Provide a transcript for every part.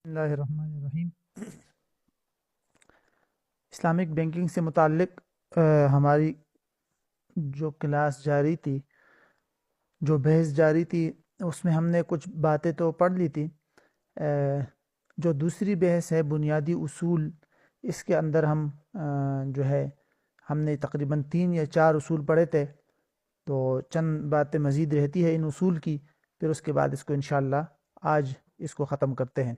بسم اللہ الرحمن الرحیم۔ اسلامک بینکنگ سے متعلق ہماری جو کلاس جاری تھی، جو بحث جاری تھی، اس میں ہم نے کچھ باتیں تو پڑھ لی تھی۔ جو دوسری بحث ہے بنیادی اصول، اس کے اندر ہم جو ہے ہم نے تقریباً 3 یا 4 اصول پڑھے تھے، تو چند باتیں مزید رہتی ہے ان اصول کی، پھر اس کے بعد اس کو انشاءاللہ آج اس کو ختم کرتے ہیں۔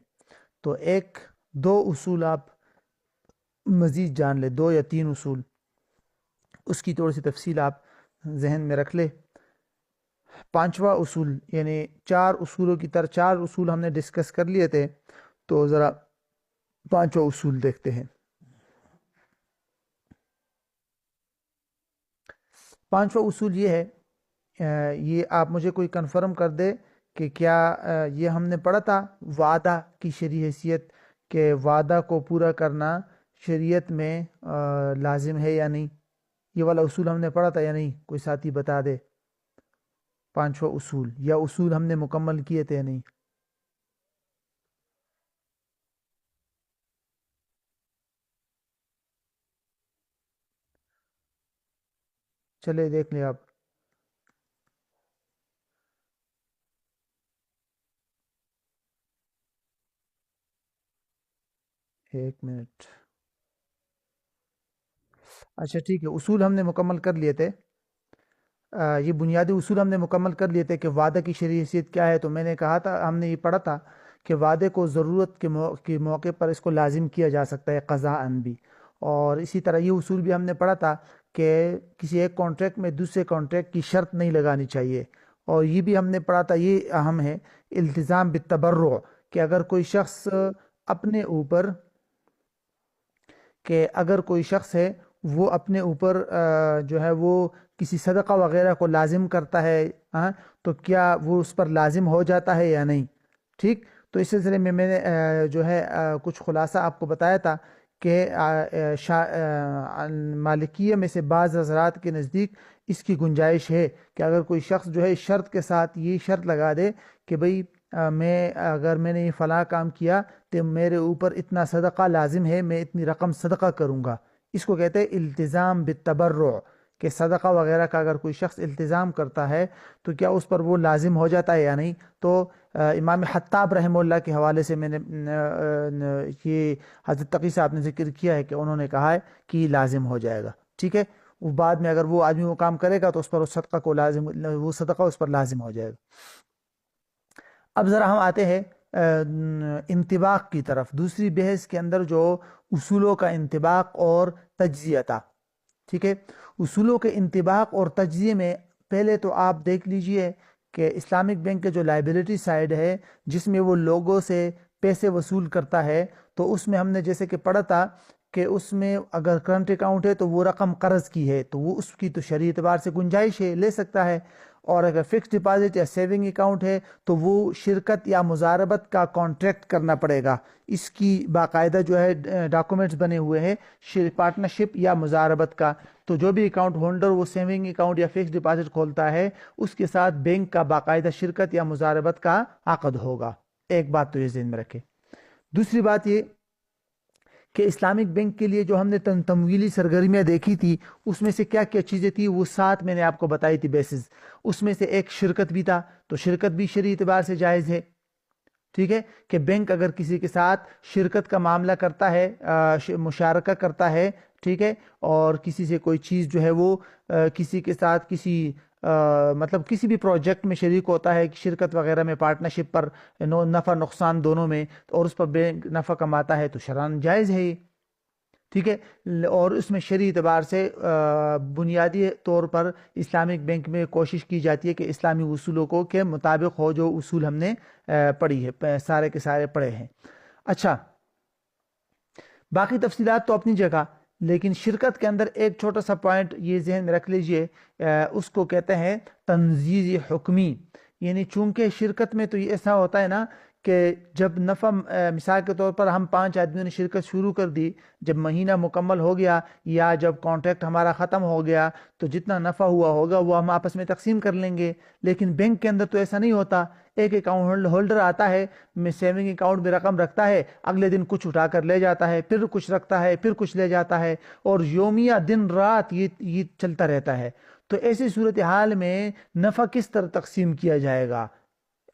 تو 1-2 اصول آپ مزید جان لے، 2 یا 3 اصول، اس کی تھوڑی سی تفصیل آپ ذہن میں رکھ لے۔ 5واں اصول، یعنی 4 اصولوں کی طرح 4 اصول ہم نے ڈسکس کر لیے تھے، تو ذرا 5واں اصول دیکھتے ہیں۔ 5واں اصول یہ ہے، یہ آپ مجھے کوئی کنفرم کر دے کہ کیا یہ ہم نے پڑھا تھا وعدہ کی شرعی حیثیت، کہ وعدہ کو پورا کرنا شریعت میں لازم ہے یا نہیں؟ یہ والا اصول ہم نے پڑھا تھا یا نہیں؟ کوئی ساتھی بتا دے 5واں اصول، یا اصول ہم نے مکمل کیے تھے یا نہیں؟ چلے دیکھ لیں آپ۔ ایک منٹ، اچھا ٹھیک ہے، اصول ہم نے مکمل کر لیے تھے۔ یہ بنیادی اصول ہم نے مکمل کر لیے تھے کہ وعدہ کی شرعی حیثیت کیا ہے۔ تو میں نے کہا تھا، ہم نے یہ پڑھا تھا کہ وعدے کو ضرورت کے موقع پر اس کو لازم کیا جا سکتا ہے قضاءً بھی، اور اسی طرح یہ اصول بھی ہم نے پڑھا تھا کہ کسی ایک کانٹریکٹ میں دوسرے کانٹریکٹ کی شرط نہیں لگانی چاہیے۔ اور یہ بھی ہم نے پڑھا تھا، یہ اہم ہے، التزام بالتبرع، کہ اگر کوئی شخص اپنے اوپر کہ اگر کوئی شخص ہے وہ اپنے اوپر جو ہے وہ کسی صدقہ وغیرہ کو لازم کرتا ہے، تو کیا وہ اس پر لازم ہو جاتا ہے یا نہیں؟ ٹھیک، تو اس سلسلے میں میں نے جو ہے کچھ خلاصہ آپ کو بتایا تھا کہ مالکیہ میں سے بعض حضرات کے نزدیک اس کی گنجائش ہے کہ اگر کوئی شخص جو ہے اس شرط کے ساتھ یہ شرط لگا دے کہ بھئی اگر میں نے یہ فلاں کام کیا تو میرے اوپر اتنا صدقہ لازم ہے، میں اتنی رقم صدقہ کروں گا، اس کو کہتے ہیں التزام بالتبرع، کہ صدقہ وغیرہ کا اگر کوئی شخص التزام کرتا ہے تو کیا اس پر وہ لازم ہو جاتا ہے یا نہیں؟ تو امام حطاب رحمہ اللہ کے حوالے سے میں نے یہ حضرت تقی صاحب نے ذکر کیا ہے کہ انہوں نے کہا ہے کہ یہ لازم ہو جائے گا، ٹھیک ہے، وہ بعد میں اگر وہ آدمی وہ کام کرے گا تو اس پر اس صدقہ کو لازم، وہ صدقہ اس پر لازم ہو جائے گا۔ اب ذرا ہم آتے ہیں انطباق کی طرف، دوسری بحث کے اندر جو اصولوں کا انطباق اور تجزیہ تھا، ٹھیک ہے۔ اصولوں کے انطباق اور تجزیے میں پہلے تو آپ دیکھ لیجئے کہ اسلامک بینک کے جو لائبلٹی سائیڈ ہے، جس میں وہ لوگوں سے پیسے وصول کرتا ہے، تو اس میں ہم نے جیسے کہ پڑھا تھا کہ اس میں اگر کرنٹ اکاؤنٹ ہے تو وہ رقم قرض کی ہے تو وہ اس کی تو شرعی اعتبار سے گنجائش ہے، لے سکتا ہے، اور اگر فکس ڈپازٹ یا سیونگ اکاؤنٹ ہے تو وہ شرکت یا مزاربت کا کانٹریکٹ کرنا پڑے گا، اس کی باقاعدہ جو ہے ڈاکومنٹس بنے ہوئے ہیں پارٹنرشپ یا مزاربت کا۔ تو جو بھی اکاؤنٹ ہولڈر وہ سیونگ اکاؤنٹ یا فکس ڈپازٹ کھولتا ہے، اس کے ساتھ بینک کا باقاعدہ شرکت یا مزاربت کا عقد ہوگا۔ ایک بات تو یہ ذہن میں رکھے۔ دوسری بات یہ کہ اسلامک بینک کے لیے جو ہم نے تمویلی سرگرمیاں دیکھی تھی، اس میں سے کیا کیا چیزیں تھی، وہ 7 میں نے آپ کو بتائی تھی بیسز۔ اس میں سے ایک شرکت بھی تھا، تو شرکت بھی شرعی اعتبار سے جائز ہے، ٹھیک ہے، کہ بینک اگر کسی کے ساتھ شرکت کا معاملہ کرتا ہے، مشارکہ کرتا ہے، ٹھیک ہے، اور کسی سے کوئی چیز جو ہے وہ کسی کے ساتھ کسی مطلب کسی بھی پروجیکٹ میں شریک ہوتا ہے، شرکت وغیرہ میں، پارٹنرشپ پر نفع نقصان دونوں میں، اور اس پر بینک نفع کماتا ہے تو شرعاً جائز ہے یہ، ٹھیک ہے۔ اور اس میں شرعی اعتبار سے بنیادی طور پر اسلامک بینک میں کوشش کی جاتی ہے کہ اسلامی اصولوں کو کے مطابق ہو، جو اصول ہم نے پڑھی ہے، سارے کے سارے پڑھے ہیں۔ اچھا، باقی تفصیلات تو اپنی جگہ، لیکن شرکت کے اندر ایک چھوٹا سا پوائنٹ یہ ذہن میں رکھ لیجئے، اس کو کہتے ہیں تنزیز حکمی، یعنی چونکہ شرکت میں تو یہ ایسا ہوتا ہے نا کہ جب نفع مثال کے طور پر ہم 5 آدمیوں نے شرکت شروع کر دی، جب مہینہ مکمل ہو گیا یا جب کانٹریکٹ ہمارا ختم ہو گیا تو جتنا نفع ہوا ہوگا وہ ہم آپس میں تقسیم کر لیں گے. لیکن بینک کے اندر تو ایسا نہیں ہوتا. ایک اکاؤنٹ ہولڈر آتا ہے، سیونگ اکاؤنٹ میں رقم رکھتا ہے، اگلے دن کچھ اٹھا کر لے جاتا ہے، پھر کچھ رکھتا ہے، پھر کچھ لے جاتا ہے، اور یومیہ دن رات یہ چلتا رہتا ہے. تو ایسی صورتحال میں نفع کس طرح تقسیم کیا جائے گا؟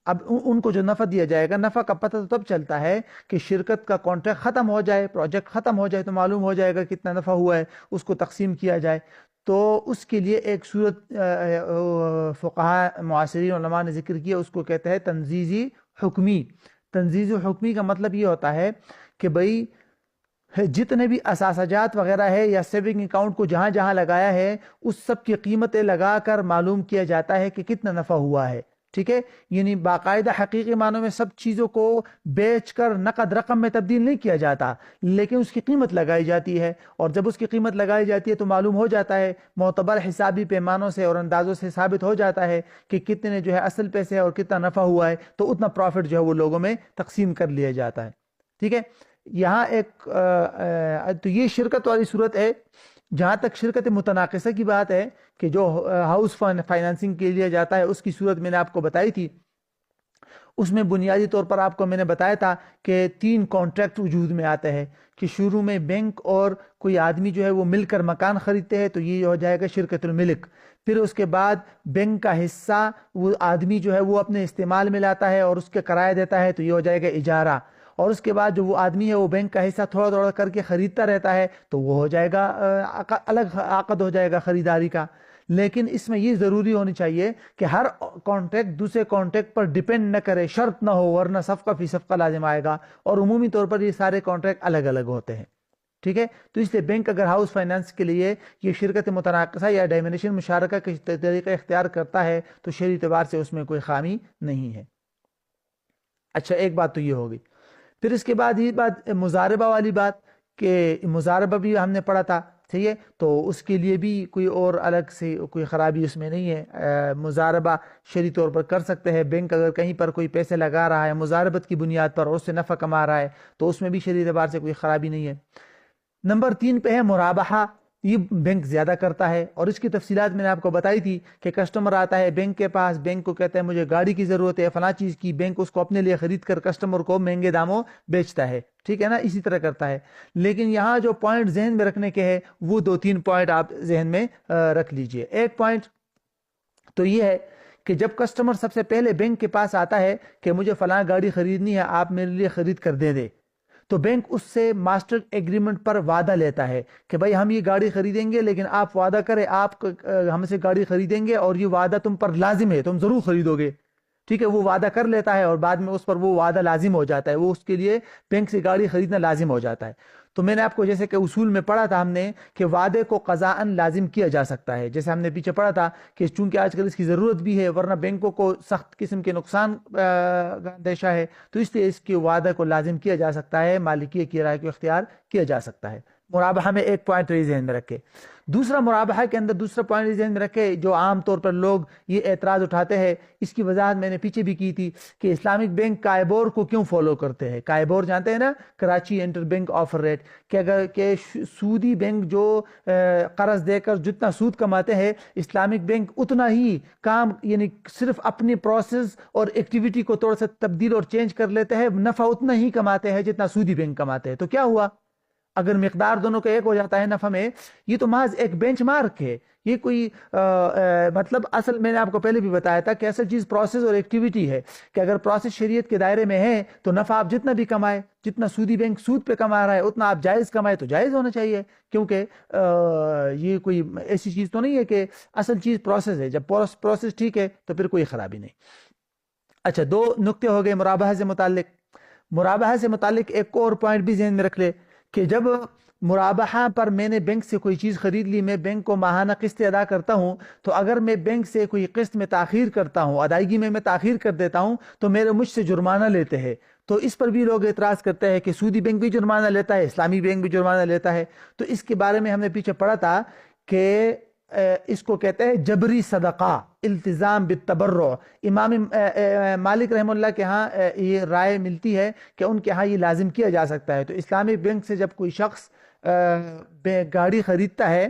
اب ان کو جو نفع دیا جائے گا، نفع کا پتہ تو تب چلتا ہے کہ شرکت کا کانٹریکٹ ختم ہو جائے، پروجیکٹ ختم ہو جائے تو معلوم ہو جائے گا کتنا نفع ہوا ہے، اس کو تقسیم کیا جائے. تو اس کے لیے ایک صورت فقہاء معاصرین علماء نے ذکر کیا، اس کو کہتے ہیں تنزیزی حکمی. تنزیزی حکمی کا مطلب یہ ہوتا ہے کہ بھئی جتنے بھی اثاثہ جات وغیرہ ہے یا سیونگ اکاؤنٹ کو جہاں جہاں لگایا ہے اس سب کی قیمتیں لگا کر معلوم کیا جاتا ہے کہ کتنا نفع ہوا ہے. ٹھیک ہے، یعنی باقاعدہ حقیقی معنوں میں سب چیزوں کو بیچ کر نقد رقم میں تبدیل نہیں کیا جاتا، لیکن اس کی قیمت لگائی جاتی ہے، اور جب اس کی قیمت لگائی جاتی ہے تو معلوم ہو جاتا ہے، معتبر حسابی پیمانوں سے اور اندازوں سے ثابت ہو جاتا ہے کہ کتنے جو ہے اصل پیسے اور کتنا نفع ہوا ہے، تو اتنا پروفٹ جو ہے وہ لوگوں میں تقسیم کر لیا جاتا ہے. ٹھیک ہے، یہاں ایک تو یہ شرکت والی صورت ہے. جہاں تک شرکت متناقصہ کی بات ہے کہ جو ہاؤس فائنانسنگ کے لیے جاتا ہے، اس کی صورت میں نے آپ کو بتائی تھی. اس میں بنیادی طور پر آپ کو میں نے بتایا تھا کہ 3 کانٹریکٹ وجود میں آتے ہیں کہ شروع میں بینک اور کوئی آدمی جو ہے وہ مل کر مکان خریدتے ہیں، تو یہ ہو جائے گا شرکت الملک. پھر اس کے بعد بینک کا حصہ وہ آدمی جو ہے وہ اپنے استعمال میں لاتا ہے اور اس کے کرایہ دیتا ہے، تو یہ ہو جائے گا اجارہ. اور اس کے بعد جو وہ آدمی ہے وہ بینک کا حصہ تھوڑا تھوڑا کر کے خریدتا رہتا ہے، تو وہ ہو جائے گا الگ عقد ہو جائے گا خریداری کا. لیکن اس میں یہ ضروری ہونی چاہیے کہ ہر کانٹریکٹ دوسرے کانٹریکٹ پر ڈیپینڈ نہ کرے، شرط نہ ہو، ورنہ صفقہ فی صفقہ لازم آئے گا. اور عمومی طور پر یہ سارے کانٹریکٹ الگ الگ ہوتے ہیں. ٹھیک ہے، تو اس لیے بینک اگر ہاؤس فائنانس کے لیے یہ شرکت متناقصہ یا ڈائمینیشن مشارکہ کا طریقہ اختیار کرتا ہے تو شرعی اعتبار سے اس میں کوئی خامی نہیں ہے. اچھا، ایک بات تو یہ ہوگی. پھر اس کے بعد یہ بات مضاربہ والی بات کہ مضاربہ بھی ہم نے پڑھا تھا. ٹھیک ہے، تو اس کے لیے بھی کوئی اور الگ سے کوئی خرابی اس میں نہیں ہے. مضاربہ شرعی طور پر کر سکتے ہیں. بینک اگر کہیں پر کوئی پیسے لگا رہا ہے مضاربت کی بنیاد پر اور اس سے نفع کما رہا ہے تو اس میں بھی شرعی اعتبار سے کوئی خرابی نہیں ہے. نمبر 3 پہ ہے مرابحہ. یہ بینک زیادہ کرتا ہے اور اس کی تفصیلات میں نے آپ کو بتائی تھی کہ کسٹمر آتا ہے بینک کے پاس، بینک کو کہتا ہے مجھے گاڑی کی ضرورت ہے فلاں چیز کی، بینک اس کو اپنے لیے خرید کر کسٹمر کو مہنگے داموں بیچتا ہے. ٹھیک ہے نا، اسی طرح کرتا ہے. لیکن یہاں جو پوائنٹ ذہن میں رکھنے کے ہیں وہ 2-3 پوائنٹ آپ ذہن میں رکھ لیجئے. ایک پوائنٹ تو یہ ہے کہ جب کسٹمر سب سے پہلے بینک کے پاس آتا ہے کہ مجھے فلاں گاڑی خریدنی ہے، آپ میرے لیے خرید کر دے دے، تو بینک اس سے ماسٹر ایگریمنٹ پر وعدہ لیتا ہے کہ بھائی ہم یہ گاڑی خریدیں گے، لیکن آپ وعدہ کریں آپ ہم سے گاڑی خریدیں گے اور یہ وعدہ تم پر لازم ہے، تم ضرور خریدو گے. ٹھیک ہے، وہ وعدہ کر لیتا ہے اور بعد میں اس پر وہ وعدہ لازم ہو جاتا ہے، وہ اس کے لیے بینک سے گاڑی خریدنا لازم ہو جاتا ہے. تو میں نے آپ کو جیسے کہ اصول میں پڑھا تھا ہم نے کہ وعدے کو قضاءً لازم کیا جا سکتا ہے. جیسے ہم نے پیچھے پڑھا تھا کہ چونکہ آج کل اس کی ضرورت بھی ہے ورنہ بینکوں کو سخت قسم کے نقصان کا اندیشہ ہے، تو اس لیے اس کے وعدے کو لازم کیا جا سکتا ہے، مالکیہ کی رائے کو اختیار کیا جا سکتا ہے. مرابحہ میں ایک پوائنٹ تو یہ ذہن میں رکھے. دوسرا مرابحہ کے اندر دوسرا پوائنٹ یہ ذہن میں رکھے جو عام طور پر لوگ یہ اعتراض اٹھاتے ہیں، اس کی وضاحت میں نے پیچھے بھی کی تھی کہ اسلامک بینک کائبور کو کیوں فالو کرتے ہیں. کائبور جانتے ہیں نا، Karachi inter bank offer rate, کہ اگر کہ سودی بینک جو قرض دے کر جتنا سود کماتے ہیں اسلامک بینک اتنا ہی کام، یعنی صرف اپنی پروسیس اور ایکٹیویٹی کو تھوڑا سا تبدیل اور چینج کر لیتے ہیں، نفع اتنا ہی کماتے ہیں جتنا سودی بینک کماتے ہیں. تو کیا ہوا اگر مقدار دونوں کا ایک ہو جاتا ہے نفع میں؟ یہ تو محض ایک بینچ مارک ہے. یہ کوئی مطلب اصل میں نے آپ کو پہلے بھی بتایا تھا کہ اصل چیز پروسیس اور ایکٹیویٹی ہے کہ اگر پروسیس شریعت کے دائرے میں ہے تو نفع آپ جتنا بھی کمائے، جتنا سودی بینک سود پہ کما رہا ہے اتنا آپ جائز کمائے تو جائز ہونا چاہیے، کیونکہ یہ کوئی ایسی چیز تو نہیں ہے کہ اصل چیز پروسیس ہے. جب پروسیس ٹھیک ہے تو پھر کوئی خرابی نہیں. اچھا، 2 نقطے ہو گئے مرابحہ سے متعلق. مرابحہ سے متعلق ایک اور پوائنٹ بھی ذہن میں رکھ لے کہ جب مرابحہ پر میں نے بینک سے کوئی چیز خرید لی، میں بینک کو ماہانہ قسط ادا کرتا ہوں، تو اگر میں بینک سے کوئی قسط میں تاخیر کرتا ہوں، ادائیگی میں تاخیر کر دیتا ہوں تو مجھ سے جرمانہ لیتے ہیں. تو اس پر بھی لوگ اعتراض کرتے ہیں کہ سودی بینک بھی جرمانہ لیتا ہے، اسلامی بینک بھی جرمانہ لیتا ہے. تو اس کے بارے میں ہم نے پیچھے پڑھا تھا کہ اس کو کہتے ہیں جبری صدقہ، التزام بالتبرع۔ امام مالک رحمہ اللہ کے ہاں یہ رائے ملتی ہے کہ ان کے ہاں یہ لازم کیا جا سکتا ہے۔ تو اسلامک بینک سے جب کوئی شخص گاڑی خریدتا ہے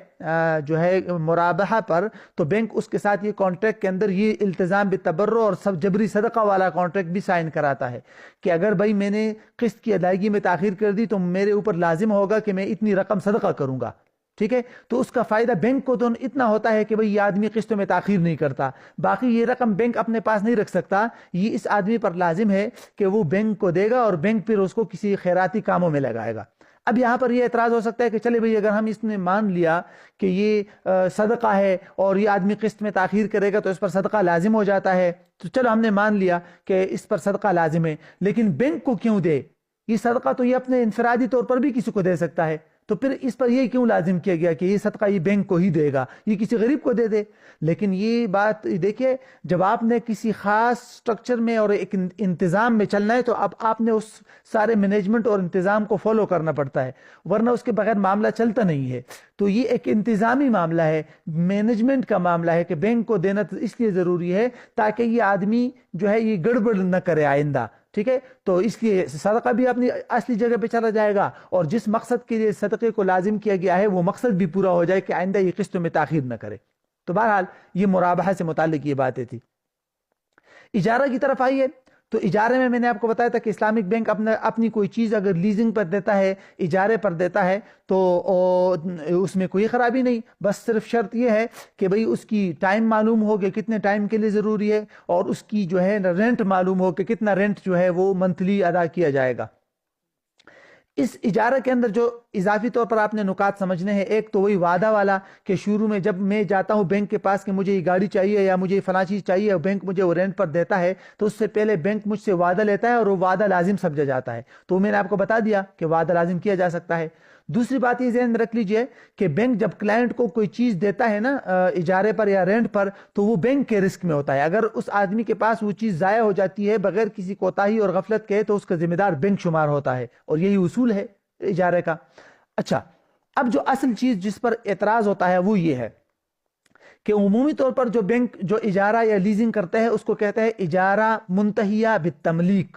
جو ہے مرابحہ پر، تو بینک اس کے ساتھ یہ کانٹریکٹ کے اندر یہ التزام بالتبرع اور سب جبری صدقہ والا کانٹریکٹ بھی سائن کراتا ہے کہ اگر بھائی میں نے قسط کی ادائیگی میں تاخیر کر دی تو میرے اوپر لازم ہوگا کہ میں اتنی رقم صدقہ کروں گا، ٹھیک ہے۔ تو اس کا فائدہ بینک کو تو اتنا ہوتا ہے کہ بھئی یہ آدمی قسطوں میں تاخیر نہیں کرتا، باقی یہ رقم بینک اپنے پاس نہیں رکھ سکتا، یہ اس آدمی پر لازم ہے کہ وہ بینک کو دے گا اور بینک پھر اس کو کسی خیراتی کاموں میں لگائے گا۔ اب یہاں پر یہ اعتراض ہو سکتا ہے کہ چلے بھئی اگر ہم اس نے مان لیا کہ یہ صدقہ ہے اور یہ آدمی قسط میں تاخیر کرے گا تو اس پر صدقہ لازم ہو جاتا ہے، تو چلو ہم نے مان لیا کہ اس پر صدقہ لازم ہے، لیکن بینک کو کیوں دے؟ یہ صدقہ تو یہ اپنے انفرادی طور پر بھی کسی کو دے سکتا ہے، تو پھر اس پر یہ کیوں لازم کیا گیا کہ یہ صدقہ یہ بینک کو ہی دے گا، یہ کسی غریب کو دے دے؟ لیکن یہ بات دیکھیے، جب آپ نے کسی خاص سٹرکچر میں اور ایک انتظام میں چلنا ہے تو اب آپ نے اس سارے مینجمنٹ اور انتظام کو فالو کرنا پڑتا ہے، ورنہ اس کے بغیر معاملہ چلتا نہیں ہے۔ تو یہ ایک انتظامی معاملہ ہے، مینجمنٹ کا معاملہ ہے کہ بینک کو دینا اس لیے ضروری ہے تاکہ یہ آدمی جو ہے یہ گڑبڑ نہ کرے آئندہ، ٹھیک ہے۔ تو اس لیے صدقہ بھی اپنی اصلی جگہ پہ چلا جائے گا اور جس مقصد کے لیے صدقے کو لازم کیا گیا ہے وہ مقصد بھی پورا ہو جائے کہ آئندہ یہ قسطوں میں تاخیر نہ کرے۔ تو بہرحال یہ مرابحہ سے متعلق یہ باتیں تھی۔ اجارہ کی طرف آئیے، تو اجارے میں نے آپ کو بتایا تھا کہ اسلامک بینک اپنی کوئی چیز اگر لیزنگ پر دیتا ہے، اجارے پر دیتا ہے، تو اس میں کوئی خرابی نہیں، بس صرف شرط یہ ہے کہ بھئی اس کی ٹائم معلوم ہو کہ کتنے ٹائم کے لیے ضروری ہے، اور اس کی جو ہے رینٹ معلوم ہو کہ کتنا رینٹ جو ہے وہ منتھلی ادا کیا جائے گا۔ اس اجارہ کے اندر جو اضافی طور پر آپ نے نکات سمجھنے ہیں، ایک تو وہی وعدہ والا کہ شروع میں جب میں جاتا ہوں بینک کے پاس کہ مجھے یہ گاڑی چاہیے یا مجھے فلاں چیز چاہیے اور بینک مجھے وہ رینٹ پر دیتا ہے، تو اس سے پہلے بینک مجھ سے وعدہ لیتا ہے اور وہ وعدہ لازم سمجھا جاتا ہے، تو میں نے آپ کو بتا دیا کہ وعدہ لازم کیا جا سکتا ہے۔ دوسری بات یہ ذہن میں رکھ لیجئے کہ بینک جب کلائنٹ کو کوئی چیز دیتا ہے نا اجارے پر یا رینٹ پر، تو وہ بینک کے رسک میں ہوتا ہے۔ اگر اس آدمی کے پاس وہ چیز ضائع ہو جاتی ہے بغیر کسی کوتاہی اور غفلت کے، تو اس کا ذمہ دار بینک شمار ہوتا ہے، اور یہی اصول ہے اجارے کا۔ اچھا، اب جو اصل چیز جس پر اعتراض ہوتا ہے وہ یہ ہے کہ عمومی طور پر جو بینک جو اجارہ یا لیزنگ کرتے ہیں اس کو کہتے ہیں اجارہ منتہیہ بالتملیک،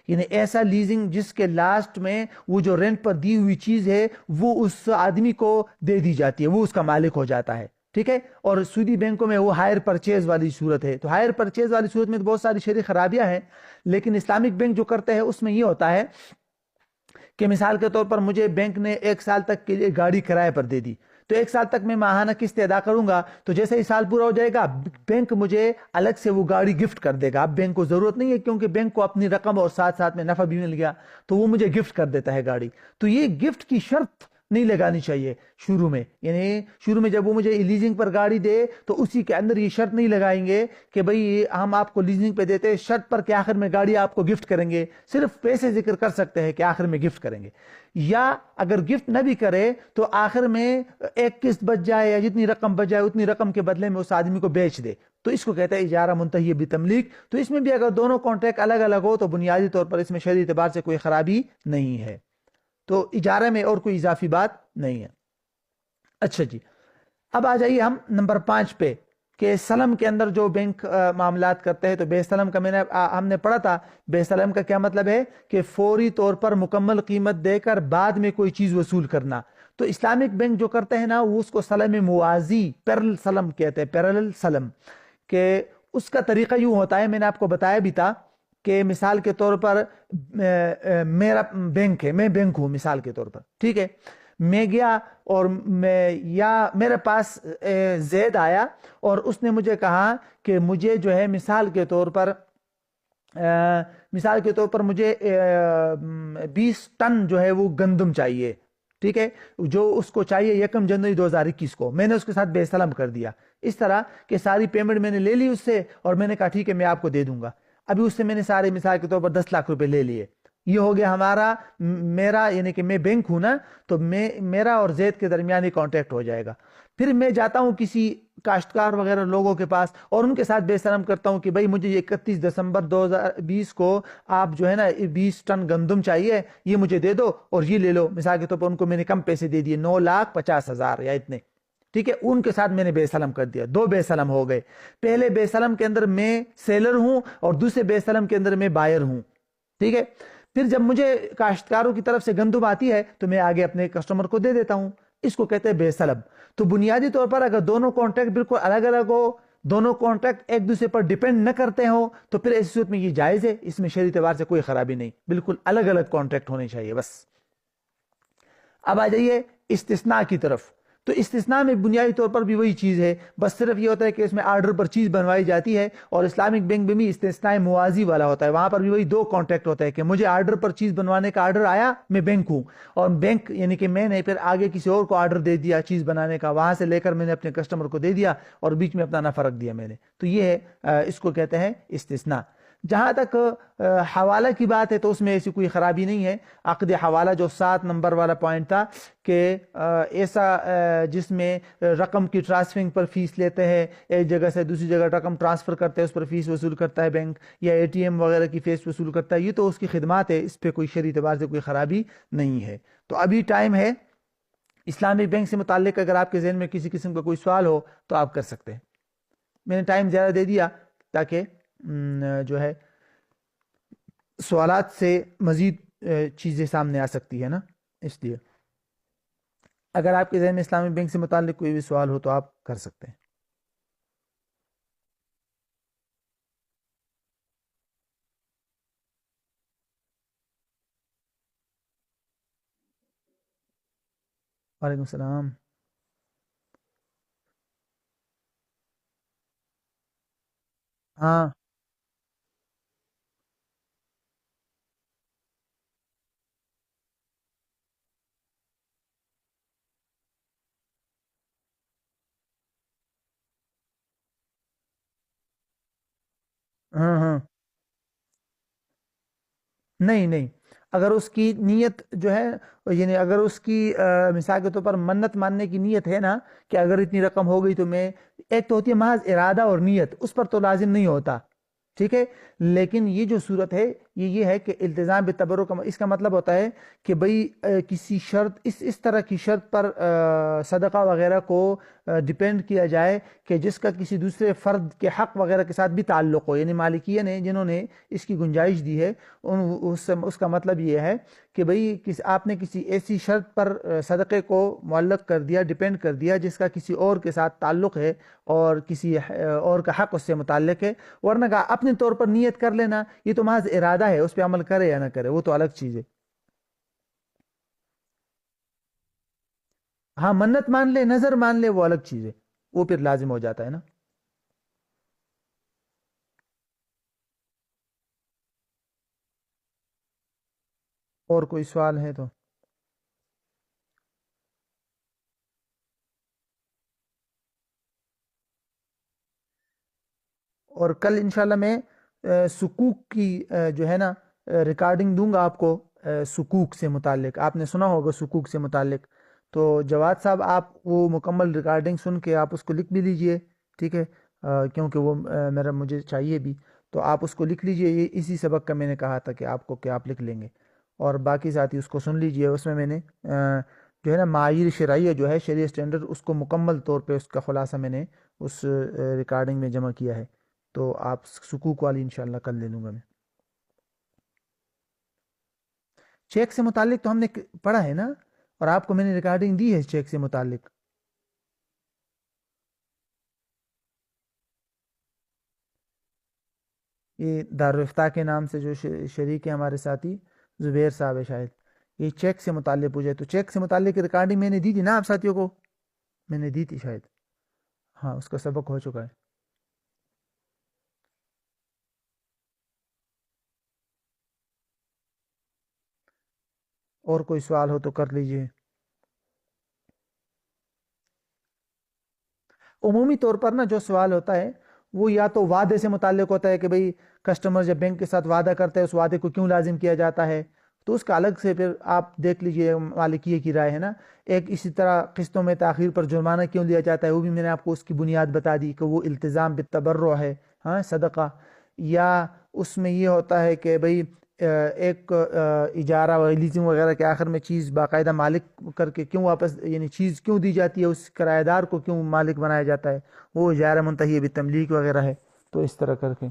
یعنی ایسا لیزنگ جس کے لاسٹ میں وہ جو رینٹ پر دی ہوئی چیز ہے وہ اس آدمی کو دے دی جاتی ہے، وہ اس کا مالک ہو جاتا ہے، ٹھیک ہے۔ اور سودی بینکوں میں وہ ہائر پرچیز والی صورت ہے، تو ہائر پرچیز والی صورت میں تو بہت ساری شرعی خرابیاں ہیں، لیکن اسلامک بینک جو کرتے ہیں اس میں یہ ہوتا ہے کہ مثال کے طور پر مجھے بینک نے 1 سال تک کے لیے گاڑی کرائے پر دے دی، تو 1 سال تک میں ماہانہ قسط ادا کروں گا، تو جیسے ہی سال پورا ہو جائے گا بینک مجھے الگ سے وہ گاڑی گفٹ کر دے گا۔ اب بینک کو ضرورت نہیں ہے کیونکہ بینک کو اپنی رقم اور ساتھ ساتھ میں نفع بھی مل گیا، تو وہ مجھے گفٹ کر دیتا ہے گاڑی۔ تو یہ گفٹ کی شرط نہیں لگانی چاہیے شروع میں، یعنی شروع میں جب وہ مجھے لیزنگ پر گاڑی دے تو اسی کے اندر یہ شرط نہیں لگائیں گے کہ بھئی ہم آپ کو لیزنگ پہ دیتے شرط پر کہ آخر میں گاڑی آپ کو گفٹ کریں گے، صرف پیسے ذکر کر سکتے ہیں کہ آخر میں گفٹ کریں گے، یا اگر گفٹ نہ بھی کرے تو آخر میں ایک قسط بچ جائے یا جتنی رقم بچ جائے اتنی رقم کے بدلے میں اس آدمی کو بیچ دے، تو اس کو کہتے ہیں اجارہ منتہیہ بتملیک۔ تو اس میں بھی اگر دونوں کانٹریکٹ الگ الگ ہو تو بنیادی طور پر اس میں شرعی اعتبار سے کوئی خرابی نہیں ہے، تو اجارے میں اور کوئی اضافی بات نہیں ہے۔ اچھا جی، اب آ جائیے ہم نمبر 5 پہ کہ سلم کے اندر جو بینک معاملات کرتے ہیں، تو بے سلم کا ہم نے پڑھا تھا، بے سلم کا کیا مطلب ہے کہ فوری طور پر مکمل قیمت دے کر بعد میں کوئی چیز وصول کرنا۔ تو اسلامک بینک جو کرتے ہیں نا وہ اس کو سلم موازی پیرل سلم کہتے ہیں، پیرل سلم، کہ اس کا طریقہ یوں ہوتا ہے، میں نے آپ کو بتایا بھی تھا کہ مثال کے طور پر میرا بینک ہے، میں بینک ہوں مثال کے طور پر، ٹھیک ہے، میں گیا اور میرے پاس زید آیا اور اس نے مجھے کہا کہ مجھے جو ہے مثال کے طور پر مجھے 20 ٹن جو ہے وہ گندم چاہیے، ٹھیک ہے، جو اس کو چاہیے 1 جنوری 2021 کو، میں نے اس کے ساتھ بے سلم کر دیا، اس طرح کہ ساری پیمنٹ میں نے لے لی اس سے اور میں نے کہا ٹھیک ہے میں آپ کو دے دوں گا۔ ابھی اس سے میں نے سارے مثال کے طور پر 10 لاکھ روپے لے لیے، یہ ہو گیا میرا یعنی کہ میں بینک ہوں نا، تو میرا اور زید کے درمیان ہی کانٹیکٹ ہو جائے گا۔ پھر میں جاتا ہوں کسی کاشتکار وغیرہ لوگوں کے پاس اور ان کے ساتھ بے سلم کرتا ہوں کہ بھائی مجھے 31 دسمبر 2020 کو آپ جو ہے نا 20 ٹن گندم چاہیے، یہ مجھے دے دو اور یہ لے لو، مثال کے طور پر ان کو میں نے کم پیسے دے دیے، 9,50,000 یا اتنے، ٹھیک ہے، ان کے ساتھ میں نے بے سلم کر دیا، 2 بے سلم ہو گئے. پہلے بے سلم کے اندر میں سیلر ہوں اور دوسرے بے سلم کے اندر میں بائر ہوں. ٹھیک ہے، پھر جب مجھے کاشتکاروں کی طرف سے گندم آتی ہے تو میں آگے اپنے کسٹمر کو دے دیتا ہوں، اس کو کہتے ہیں بے سلم. تو بنیادی طور پر اگر دونوں کانٹریکٹ بالکل الگ الگ ہو، دونوں کانٹریکٹ ایک دوسرے پر ڈیپینڈ نہ کرتے ہوں، تو پھر ایسی صورت میں یہ جائز ہے، اس میں شرعی اعتبار سے کوئی خرابی نہیں، بالکل الگ الگ کانٹریکٹ ہونے چاہیے بس. اب آ جائیے استثناء کی طرف. تو استثناء میں بنیادی طور پر بھی وہی چیز ہے، بس صرف یہ ہوتا ہے کہ اس میں آرڈر پر چیز بنوائی جاتی ہے، اور اسلامک بینک میں بھی استثناء موازی والا ہوتا ہے، وہاں پر بھی وہی 2 کانٹریکٹ ہوتا ہے کہ مجھے آرڈر پر چیز بنوانے کا آرڈر آیا، میں بینک ہوں، اور بینک یعنی کہ میں نے پھر آگے کسی اور کو آرڈر دے دیا چیز بنانے کا، وہاں سے لے کر میں نے اپنے کسٹمر کو دے دیا اور بیچ میں اپنا نفع رکھ دیا میں نے. تو یہ ہے اس کو کہتے ہیں استثناء. جہاں تک حوالہ کی بات ہے تو اس میں ایسی کوئی خرابی نہیں ہے. عقد حوالہ جو 7 نمبر والا پوائنٹ تھا کہ ایسا جس میں رقم کی ٹرانسفرنگ پر فیس لیتے ہیں، ایک جگہ سے دوسری جگہ رقم ٹرانسفر کرتے ہیں، اس پر فیس وصول کرتا ہے بینک، یا اے ٹی ایم وغیرہ کی فیس وصول کرتا ہے، یہ تو اس کی خدمات ہے، اس پہ کوئی شرعی اعتبار سے کوئی خرابی نہیں ہے. تو ابھی ٹائم ہے، اسلامک بینک سے متعلق اگر آپ کے ذہن میں کسی قسم کا کوئی سوال ہو تو آپ کر سکتے ہیں. میں نے ٹائم زیادہ دے دیا تاکہ جو ہے سوالات سے مزید چیزیں سامنے آ سکتی ہے نا، اس لیے اگر آپ کے ذہن میں اسلامی بینک سے متعلق کوئی بھی سوال ہو تو آپ کر سکتے ہیں. وعلیکم السلام. ہاں ہاں ہاں، نہیں نہیں، اگر اس کی نیت جو ہے، یعنی اگر اس کی مثال کے طور پر منت ماننے کی نیت ہے نا، کہ اگر اتنی رقم ہو گئی تو میں، ایک تو ہوتی ہے محض ارادہ اور نیت، اس پر تو لازم نہیں ہوتا. ٹھیک ہے، لیکن یہ جو صورت ہے یہ ہے کہ التزام بالتبرع کا اس کا مطلب ہوتا ہے کہ بھئی کسی شرط، اس طرح کی شرط پر صدقہ وغیرہ کو ڈیپینڈ کیا جائے کہ جس کا کسی دوسرے فرد کے حق وغیرہ کے ساتھ بھی تعلق ہو. یعنی مالکیہ نے جنہوں نے اس کی گنجائش دی ہے، اس کا مطلب یہ ہے کہ بھئی آپ نے کسی ایسی شرط پر صدقے کو معلق کر دیا، ڈیپینڈ کر دیا، جس کا کسی اور کے ساتھ تعلق ہے اور کسی اور کا حق اس سے متعلق ہے. ورنہ کہ اپنے طور پر نیت کر لینا یہ تو محض ارادہ ہے، اس پہ عمل کرے یا نہ کرے وہ تو الگ چیز ہے. ہاں، منت مان لے، نظر مان لے، وہ الگ چیز ہے، وہ پھر لازم ہو جاتا ہے نا. اور کوئی سوال ہے تو؟ اور کل انشاءاللہ میں سکوک کی جو ہے نا ریکارڈنگ دوں گا آپ کو، سکوک سے متعلق آپ نے سنا ہوگا سکوک سے متعلق. تو جواد صاحب آپ وہ مکمل ریکارڈنگ سن کے آپ اس کو لکھ بھی لیجئے. ٹھیک ہے، کیونکہ وہ مجھے چاہیے بھی، تو آپ اس کو لکھ لیجئے. یہ اسی سبق کا میں نے کہا تھا کہ آپ کو، کہ آپ لکھ لیں گے، اور باقی ساتھی اس کو سن لیجئے. اس میں نے جو ہے نا معاییر شرعیہ جو ہے، شریعہ سٹینڈرڈ، اس کو مکمل طور پہ اس کا خلاصہ میں نے اس ریکارڈنگ میں جمع کیا ہے. تو آپ سکوک والی انشاءاللہ کل لے لوں گا میں. چیک سے متعلق تو ہم نے پڑھا ہے نا، اور آپ کو میں نے ریکارڈنگ دی ہے چیک سے متعلق. یہ دارالفتاح کے نام سے جو شریک ہے ہمارے ساتھی زبیر صاحب ہے شاید، یہ چیک سے متعلق پوچھے. تو چیک سے متعلق ریکارڈنگ میں نے دی تھی نا آپ ساتھیوں کو، میں نے دی تھی شاید. ہاں، اس کا سبق ہو چکا ہے. اور کوئی سوال ہو تو کر لیجئے. عمومی طور پر نا جو سوال ہوتا ہے وہ یا تو وعدے سے متعلق ہوتا ہے کہ بھئی کسٹمر جب بینک کے ساتھ وعدہ کرتا ہے اس وعدے کو کیوں لازم کیا جاتا ہے، تو اس کا الگ سے پھر آپ دیکھ لیجئے، مالکیہ کی رائے ہے نا. ایک اسی طرح قسطوں میں تاخیر پر جرمانہ کیوں لیا جاتا ہے، وہ بھی میں نے آپ کو اس کی بنیاد بتا دی کہ وہ التزام بالتبرع ہے، ہاں، صدقہ. یا اس میں یہ ہوتا ہے کہ بھئی ایک اجارہ و لیزنگ وغیرہ کے آخر میں چیز باقاعدہ مالک کر کے کیوں واپس، یعنی چیز کیوں دی جاتی ہے، اس کرایہ دار کو کیوں مالک بنایا جاتا ہے، وہ اجارہ منتہی بالتملیک وغیرہ ہے. تو اس طرح کر کے.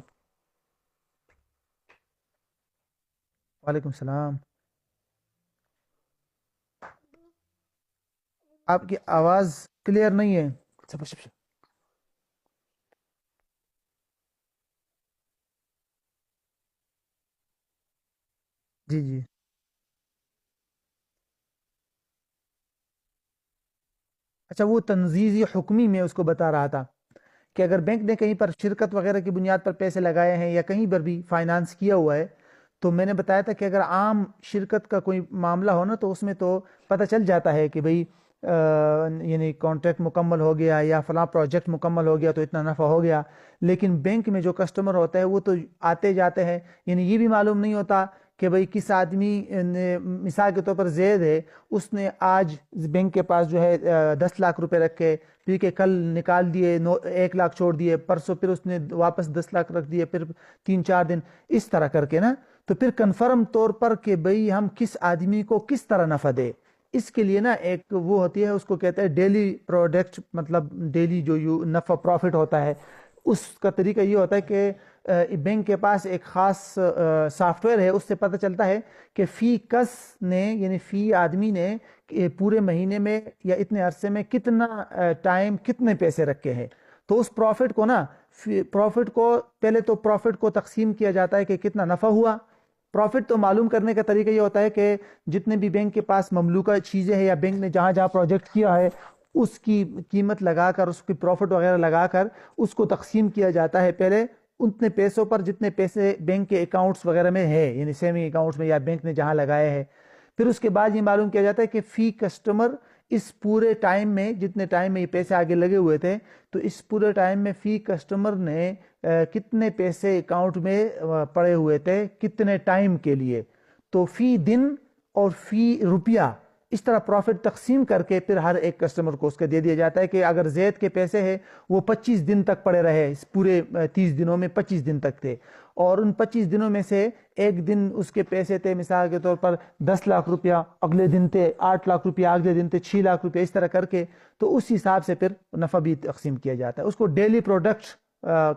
وعلیکم السلام. آپ کی آواز کلیئر نہیں ہے. جی جی. اچھا، وہ تنزیزی حکمی میں اس کو بتا رہا تھا کہ اگر بینک نے کہیں پر شرکت وغیرہ کی بنیاد پر پیسے لگائے ہیں یا کہیں پر بھی فائنانس کیا ہوا ہے، تو میں نے بتایا تھا کہ اگر عام شرکت کا کوئی معاملہ ہو نا، تو اس میں تو پتہ چل جاتا ہے کہ بھئی یعنی کانٹریکٹ مکمل ہو گیا یا فلاں پروجیکٹ مکمل ہو گیا تو اتنا نفع ہو گیا. لیکن بینک میں جو کسٹمر ہوتا ہے وہ تو آتے جاتے ہیں، یعنی یہ بھی معلوم نہیں ہوتا کہ بھئی کس آدمی نے، مثال کے طور پر زید ہے، اس نے آج بینک کے پاس جو ہے 10 لاکھ روپے رکھے، پھر کہ کل نکال دیے، 1 لاکھ چھوڑ دیے، پرسوں پھر اس نے واپس 10 لاکھ رکھ دیے، پھر 3 4 دن اس طرح کر کے نا. تو پھر کنفرم طور پر کہ بھئی ہم کس آدمی کو کس طرح نفع دے، اس کے لیے نا ایک وہ ہوتی ہے، اس کو کہتے ہیں ڈیلی پروڈکٹ، مطلب ڈیلی جو نفع پروفٹ ہوتا ہے. اس کا طریقہ یہ ہوتا ہے کہ بینک کے پاس ایک خاص سافٹ ویئر ہے، اس سے پتہ چلتا ہے کہ فی کس نے، یعنی فی آدمی نے پورے مہینے میں یا اتنے عرصے میں کتنا ٹائم کتنے پیسے رکھے ہیں. تو اس پروفٹ کو نا، پروفٹ کو پہلے تو پروفٹ کو تقسیم کیا جاتا ہے کہ کتنا نفع ہوا. پروفٹ تو معلوم کرنے کا طریقہ یہ ہوتا ہے کہ جتنے بھی بینک کے پاس مملوکہ چیزیں ہیں یا بینک نے جہاں جہاں پروجیکٹ کیا ہے اس کی قیمت لگا کر، اس کی پروفٹ وغیرہ لگا کر اس کو تقسیم کیا جاتا ہے پہلے اتنے پیسوں پر جتنے پیسے بینک کے اکاؤنٹس وغیرہ میں ہے، یعنی سیونگ اکاؤنٹس میں یا بینک نے جہاں لگائے ہیں. پھر اس کے بعد یہ معلوم کیا جاتا ہے کہ فی کسٹمر اس پورے ٹائم میں، جتنے ٹائم میں یہ پیسے آگے لگے ہوئے تھے، تو اس پورے ٹائم میں فی کسٹمر نے کتنے پیسے اکاؤنٹ میں پڑے ہوئے تھے کتنے ٹائم کے لیے. تو فی دن اور فی روپیہ اس طرح پروفٹ تقسیم کر کے پھر ہر ایک کسٹمر کو اس کا دے دیا جاتا ہے کہ اگر زید کے پیسے ہیں وہ 25 دن تک پڑے رہے، اس پورے 30 دنوں میں 25 دن تک تھے، اور ان 25 دنوں میں سے ایک دن اس کے پیسے تھے مثال کے طور پر 10 لاکھ روپیہ، اگلے دن تھے 8 لاکھ روپیہ، اگلے دن تھے 6 لاکھ روپیہ، اس طرح کر کے تو اس حساب سے پھر نفع بھی تقسیم کیا جاتا ہے. اس کو ڈیلی پروڈکٹ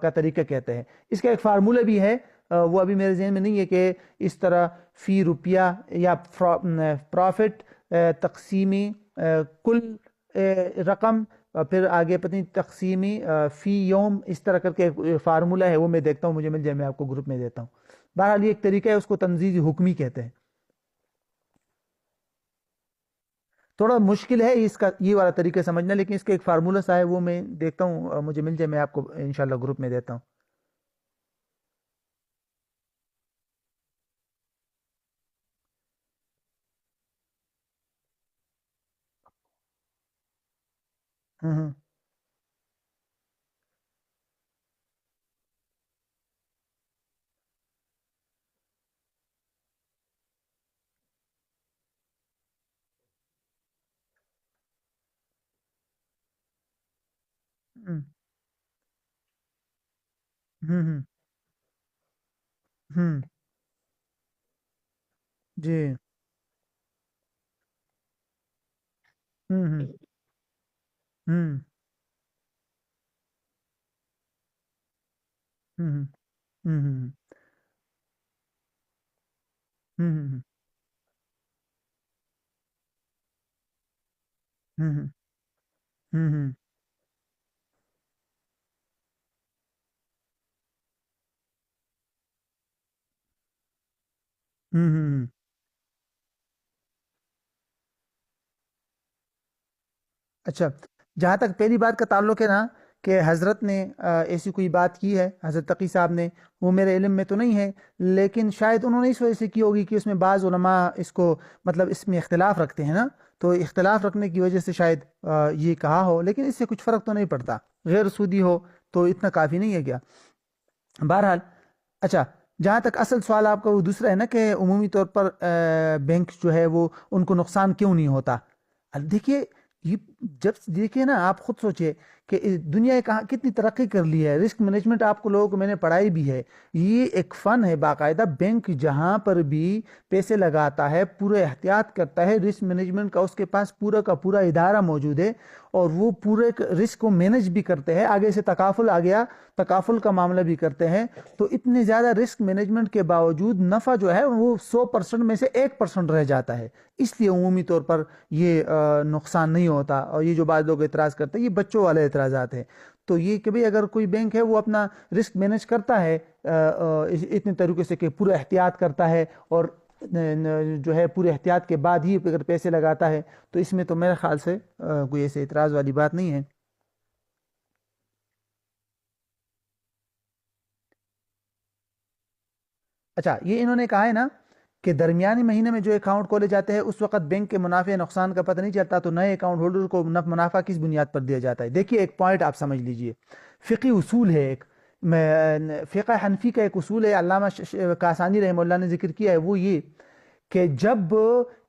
کا طریقہ کہتے ہیں. اس کا ایک فارمولہ بھی ہے، وہ ابھی میرے ذہن میں نہیں ہے، کہ اس طرح فی روپیہ یا پروفٹ تقسیمی کل رقم، پھر آگے پتہ نہیں تقسیمی فی یوم، اس طرح کر کے فارمولہ ہے، وہ میں دیکھتا ہوں، مجھے مل جائے میں آپ کو گروپ میں دیتا ہوں. بہرحال یہ ایک طریقہ ہے، اس کو تنزیزی حکمی کہتے ہیں. تھوڑا مشکل ہے اس کا یہ والا طریقہ سمجھنا، لیکن اس کا ایک فارمولہ سا ہے، وہ میں دیکھتا ہوں، مجھے مل جائے میں آپ کو انشاءاللہ گروپ میں دیتا ہوں. ہوں ہوں ہوں ہوں ہوں جی ہوں ہوں ہوں ہوں ہوں ہوں ہوں ہوں ہوں ہوں. اچھا، جہاں تک پہلی بات کا تعلق ہے نا کہ حضرت نے ایسی کوئی بات کی ہے، حضرت تقی صاحب نے، وہ میرے علم میں تو نہیں ہے، لیکن شاید انہوں نے اس وجہ سے کی ہوگی کہ اس میں بعض علماء اس کو، مطلب اس میں اختلاف رکھتے ہیں نا، تو اختلاف رکھنے کی وجہ سے شاید یہ کہا ہو، لیکن اس سے کچھ فرق تو نہیں پڑتا، غیر سودی ہو تو اتنا کافی نہیں ہے کیا. بہرحال اچھا، جہاں تک اصل سوال آپ کا وہ دوسرا ہے نا کہ عمومی طور پر بینک جو ہے وہ ان کو نقصان کیوں نہیں ہوتا. اب دیکھیے، یہ جب دیکھیے نا، آپ خود سوچئے کہ دنیا کہاں کتنی ترقی کر لی ہے. رسک مینجمنٹ آپ کو لوگوں کو میں نے پڑھائی بھی ہے، یہ ایک فن ہے باقاعدہ. بینک جہاں پر بھی پیسے لگاتا ہے پورے احتیاط کرتا ہے، رسک مینجمنٹ کا اس کے پاس پورا کا پورا ادارہ موجود ہے، اور وہ پورے رسک کو مینج بھی کرتے ہیں. آگے سے تکافل آ گیا، تکافل کا معاملہ بھی کرتے ہیں. تو اتنے زیادہ رسک مینجمنٹ کے باوجود نفع جو ہے وہ 100% میں سے 1% رہ جاتا ہے. اس لیے عمومی طور پر یہ نقصان نہیں ہوتا. اور یہ جو بعض لوگ اعتراض کرتے ہیں، یہ بچوں والے اعتراضات ہیں. تو یہ کہ بھئی اگر کوئی بینک ہے وہ اپنا رسک مینج کرتا ہے اتنے طریقے سے کہ پورا احتیاط کرتا ہے، اور جو ہے پورے احتیاط کے بعد ہی اگر پیسے لگاتا ہے، تو اس میں تو میرے خیال سے کوئی ایسے اعتراض والی بات نہیں ہے. اچھا، یہ انہوں نے کہا ہے نا کہ درمیانی مہینے میں جو اکاؤنٹ کھولے جاتے ہیں اس وقت بینک کے منافع نقصان کا پتہ نہیں چلتا، تو نئے اکاؤنٹ ہولڈر کو منافع کس بنیاد پر دیا جاتا ہے. دیکھیے ایک پوائنٹ آپ سمجھ لیجئے، فقی اصول ہے ایک، فقہ حنفی کا ایک اصول ہے، علامہ کاسانی رحمہ اللہ نے ذکر کیا ہے. وہ یہ کہ جب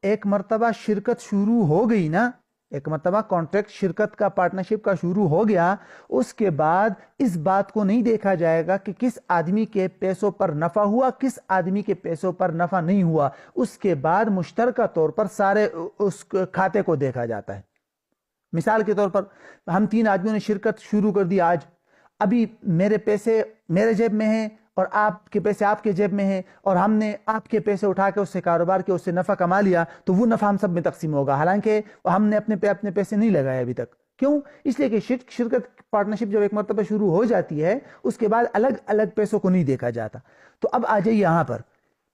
ایک مرتبہ شرکت شروع ہو گئی نا، ایک مرتبہ کانٹریکٹ شرکت کا پارٹنرشپ کا شروع ہو گیا، اس کے بعد اس بات کو نہیں دیکھا جائے گا کہ کس آدمی کے پیسوں پر نفع ہوا، کس آدمی کے پیسوں پر نفع نہیں ہوا. اس کے بعد مشترکہ طور پر سارے اس کھاتے کو دیکھا جاتا ہے. مثال کے طور پر ہم 3 آدمیوں نے شرکت شروع کر دی آج. ابھی میرے پیسے میرے جیب میں ہیں، اور آپ کے پیسے آپ کے جیب میں ہیں، اور ہم نے آپ کے پیسے اٹھا کے اس سے کاروبار کے اس سے نفع کما لیا، تو وہ نفع ہم سب میں تقسیم ہوگا، حالانکہ ہم نے اپنے پیسے نہیں لگائے ابھی تک. کیوں؟ اس لیے کہ شرکت پارٹنرشپ جب ایک مرتبہ شروع ہو جاتی ہے، اس کے بعد الگ الگ پیسوں کو نہیں دیکھا جاتا. تو اب آ جائیے یہاں پر،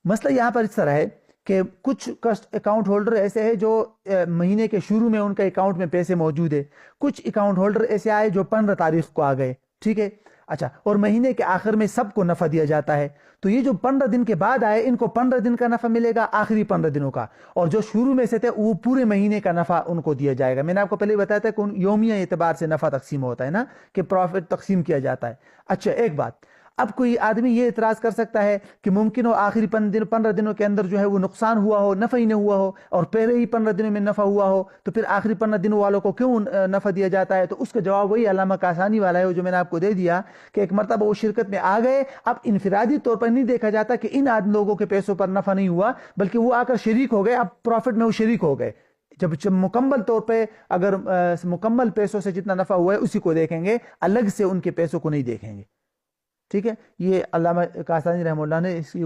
مسئلہ یہاں پر اس طرح ہے کہ کچھ اکاؤنٹ ہولڈر ایسے ہیں جو مہینے کے شروع میں ان کا اکاؤنٹ میں پیسے موجود ہے. کچھ اکاؤنٹ ہولڈر ایسے آئے جو 15 تاریخ کو آ گئے، ٹھیک ہے. اچھا، اور مہینے کے آخر میں سب کو نفع دیا جاتا ہے. تو یہ جو 15 دن کے بعد آئے، ان کو 15 دن کا نفع ملے گا، آخری 15 دنوں کا. اور جو شروع میں سے تھے وہ پورے مہینے کا نفع ان کو دیا جائے گا. میں نے آپ کو پہلے بتایا تھا کہ یومیہ اعتبار سے نفع تقسیم ہوتا ہے نا، کہ پروفٹ تقسیم کیا جاتا ہے. اچھا، ایک بات، اب کوئی آدمی یہ اعتراض کر سکتا ہے کہ ممکن ہو آخری 15 دنوں کے اندر جو ہے وہ نقصان ہوا ہو، نفع ہی نہ ہوا ہو، اور پہلے ہی 15 دنوں میں نفع ہوا ہو، تو پھر آخری 15 دنوں والوں کو کیوں نفع دیا جاتا ہے؟ تو اس کا جواب وہی علامہ کاسانی والا ہے جو میں نے آپ کو دے دیا، کہ ایک مرتبہ وہ شرکت میں آ گئے، اب انفرادی طور پر نہیں دیکھا جاتا کہ ان لوگوں کے پیسوں پر نفع نہیں ہوا، بلکہ وہ آ کر شریک ہو گئے، اب پروفٹ میں وہ شریک ہو گئے. جب مکمل طور پہ اگر مکمل پیسوں سے جتنا نفع ہوا ہے اسی کو دیکھیں گے، الگ سے ان کے پیسوں کو نہیں دیکھیں گے. ٹھیک ہے، یہ علامہ کاسانی رحمہ اللہ نے اس کی